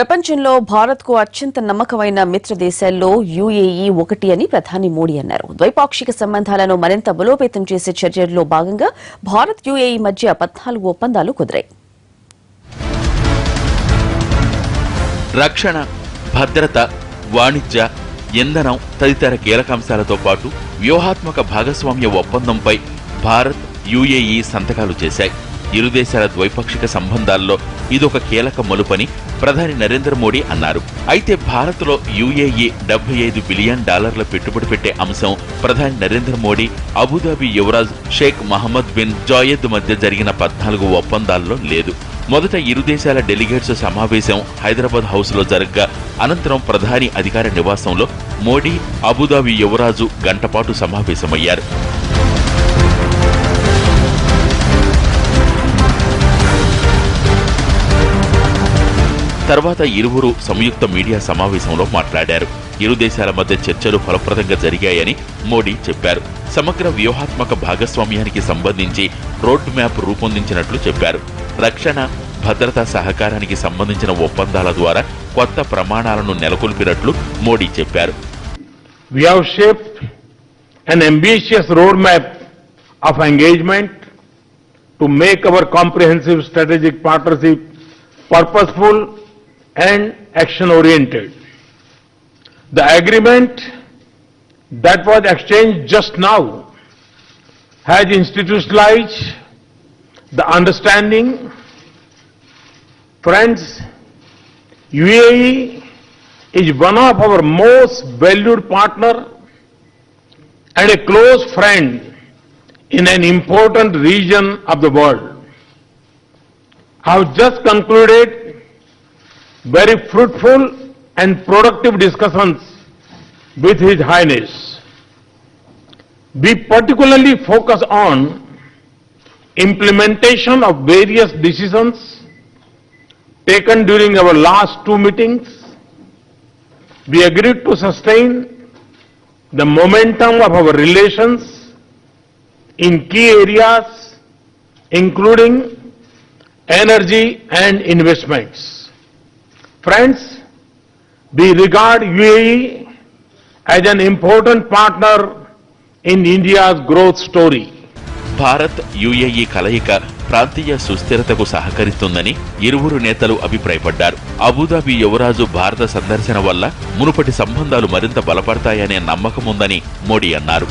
ప్రపంచంలో భారత్కు అత్యంత నమ్మకమైన మిత్ర దేశాల్లో యుఏఈ ఒకటి అని ప్రధాని మోడీ అన్నారు. ద్వైపాక్షిక సంబంధాలను మరింత బలోపేతం చేసే చర్యల్లో భాగంగా భారత్ యుఏఈ మధ్య 14 ఒప్పందాలు కుదిరాయి. రక్షణ, భద్రత, వాణిజ్య, ఇంధనం తదితర కీలకాంశాలతో పాటు వ్యూహాత్మక భాగస్వామ్య ఒప్పందంపై భారత్, యుఏఈ సంతకాలు చేశాయి. ఇరు దేశాల ద్వైపాక్షిక సంబంధాల్లో ఇదొక కీలక మలుపని ప్రధాని నరేంద్ర మోడీ అన్నారు. అయితే భారత్లో యుఏఈ $75 బిలియన్ పెట్టుబడి పెట్టే అంశం ప్రధాని నరేంద్ర మోడీ, అబుదాబి యువరాజ్ షేక్ మహమ్మద్ బిన్ జాయద్ మధ్య జరిగిన 14 ఒప్పందాల్లో లేదు. మొదట ఇరు దేశాల డెలిగేట్స్ సమావేశం హైదరాబాద్ హౌస్ లో జరగ్గా అనంతరం ప్రధాని అధికార నివాసంలో మోడీ, అబుదాబి యువరాజు గంటపాటు సమావేశమయ్యారు. తర్వాత ఇరువురు సంయుక్త మీడియా సమావేశంలో మాట్లాడారు. ఇరు దేశాల మధ్య చర్చలు ఫలప్రదంగా జరిగాయని మోడీ చెప్పారు. సమగ్ర వ్యూహాత్మక భాగస్వామ్యానికి సంబంధించి రోడ్ మ్యాప్ రూపొందించినట్లు చెప్పారు. రక్షణ, భద్రతా సహకారానికి సంబంధించిన ఒప్పందాల ద్వారా కొత్త ప్రమాణాలను నెలకొల్పినట్లు మోడీ చెప్పారు. We have shaped an ambitious roadmap of engagement to make our comprehensive strategic partnership purposeful and action-oriented. The agreement that was exchanged just now has institutionalized the understanding. Friends, UAE is one of our most valued partner and a close friend in an important region of the world. I have just concluded very fruitful and productive discussions with His Highness. We particularly focus on implementation of various decisions taken during our last 2 meetings. We agreed to sustain the momentum of our relations in key areas, including energy and investments. Friends, we regard UAE as an important partner in India's growth story. Bharat, UAE కలయిక ప్రాంతీయ సుస్థిరతకు సహకరిస్తుందని ఇరువురు నేతలు అభిప్రాయపడ్డారు. Abu Dhabi యువరాజు భారత సందర్శన వల్ల మునుపటి సంబంధాలు మరింత బలపడతాయనే నమ్మకముందని మోడీ అన్నారు.